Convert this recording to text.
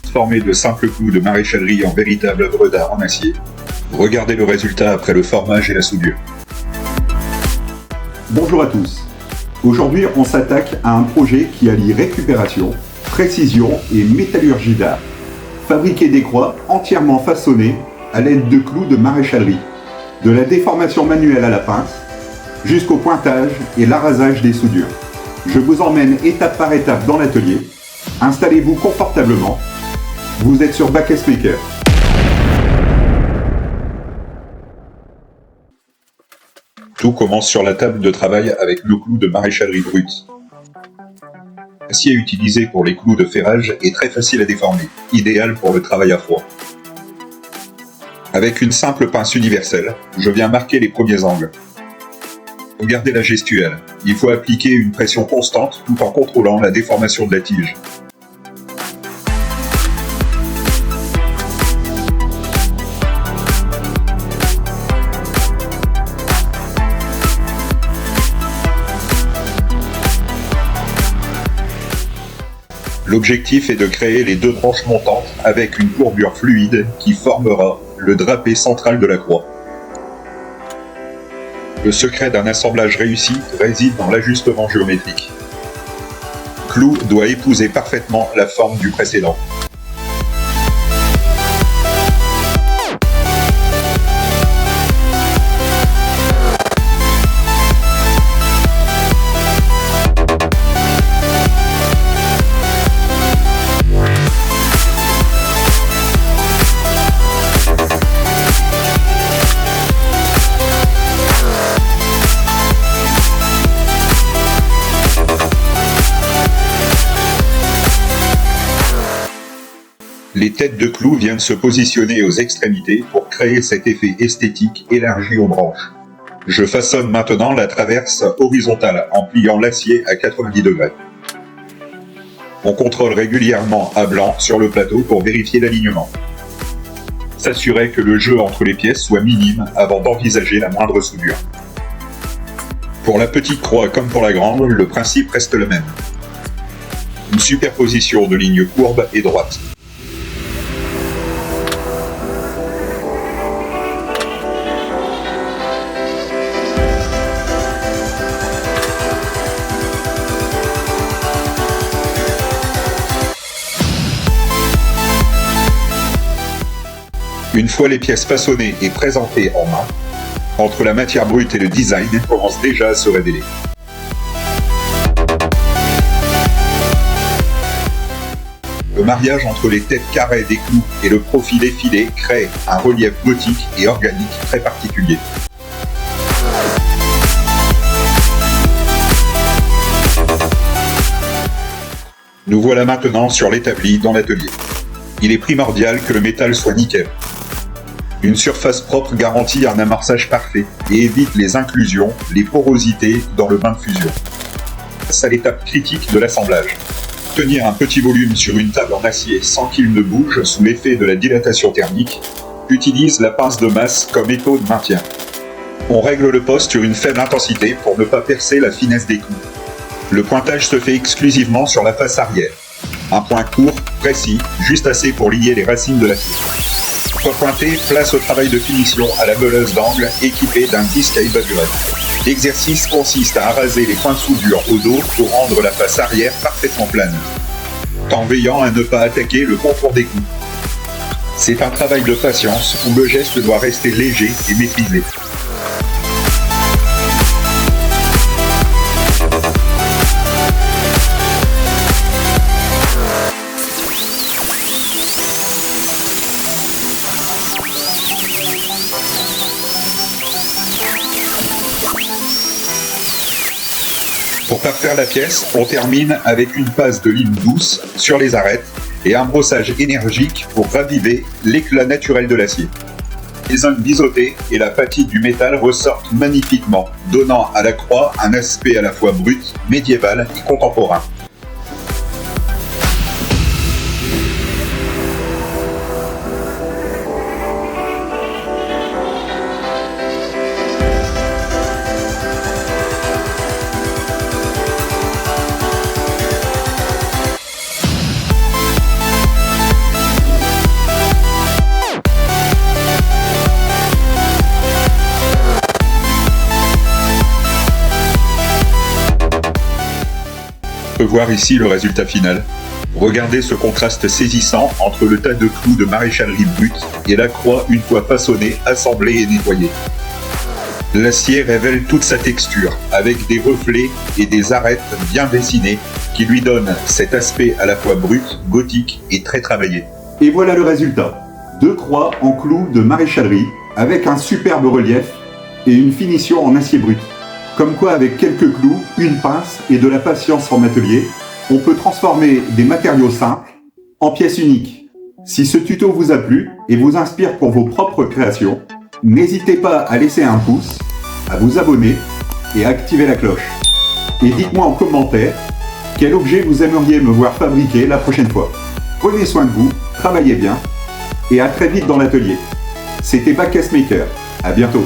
transformer de simples clous de maréchalerie en véritable œuvre d'art en acier. Regardez le résultat après le formage et la soudure. Bonjour à tous. Aujourd'hui, on s'attaque à un projet qui allie récupération, précision et métallurgie d'art. Fabriquer des croix entièrement façonnées à l'aide de clous de maréchalerie, de la déformation manuelle à la pince, jusqu'au pointage et l'arasage des soudures. Je vous emmène étape par étape dans l'atelier. Installez-vous confortablement. Vous êtes sur Bacchus Maker. Tout commence sur la table de travail avec nos clous de maréchalerie brute. L'acier utilisé pour les clous de ferrage est très facile à déformer, idéal pour le travail à froid. Avec une simple pince universelle, je viens marquer les premiers angles. Regardez la gestuelle, il faut appliquer une pression constante tout en contrôlant la déformation de la tige. L'objectif est de créer les deux branches montantes avec une courbure fluide qui formera le drapé central de la croix. Le secret d'un assemblage réussi réside dans l'ajustement géométrique. Le clou doit épouser parfaitement la forme du précédent. Les têtes de clous viennent se positionner aux extrémités pour créer cet effet esthétique élargi aux branches. Je façonne maintenant la traverse horizontale en pliant l'acier à 90 degrés. On contrôle régulièrement à blanc sur le plateau pour vérifier l'alignement. S'assurer que le jeu entre les pièces soit minime avant d'envisager la moindre soudure. Pour la petite croix comme pour la grande, le principe reste le même. Une superposition de lignes courbes et droites. Une fois les pièces façonnées et présentées en main, entre la matière brute et le design commence déjà à se révéler. Le mariage entre les têtes carrées des clous et le profil effilé crée un relief gothique et organique très particulier. Nous voilà maintenant sur l'établi dans l'atelier. Il est primordial que le métal soit nickel. Une surface propre garantit un amorçage parfait et évite les inclusions, les porosités dans le bain de fusion. C'est à l'étape critique de l'assemblage. Tenir un petit volume sur une table en acier sans qu'il ne bouge sous l'effet de la dilatation thermique, utilise la pince de masse comme étau de maintien. On règle le poste sur une faible intensité pour ne pas percer la finesse des clous. Le pointage se fait exclusivement sur la face arrière. Un point court, précis, juste assez pour lier les racines de l'acier. Pour pointer, place au travail de finition à la meuleuse d'angle équipée d'un disque à évaluer. L'exercice consiste à araser les points de soudure au dos pour rendre la face arrière parfaitement plane, en veillant à ne pas attaquer le contour des clous. C'est un travail de patience où le geste doit rester léger et maîtrisé. Pour parfaire la pièce, on termine avec une passe de lime douce sur les arêtes et un brossage énergique pour raviver l'éclat naturel de l'acier. Les angles biseautés et la fatigue du métal ressortent magnifiquement, donnant à la croix un aspect à la fois brut, médiéval et contemporain. voir ici le résultat final. Regardez ce contraste saisissant entre le tas de clous de maréchalerie brute et la croix une fois façonnée, assemblée et nettoyée. L'acier révèle toute sa texture, avec des reflets et des arêtes bien dessinées qui lui donnent cet aspect à la fois brut, gothique et très travaillé. Et voilà le résultat. 2 croix en clous de maréchalerie avec un superbe relief et une finition en acier brut. Comme quoi, avec quelques clous, une pince et de la patience en atelier, on peut transformer des matériaux simples en pièces uniques. Si ce tuto vous a plu et vous inspire pour vos propres créations, n'hésitez pas à laisser un pouce, à vous abonner et à activer la cloche. Et dites-moi en commentaire quel objet vous aimeriez me voir fabriquer la prochaine fois. Prenez soin de vous, travaillez bien et à très vite dans l'atelier. C'était Backcasemaker. À bientôt.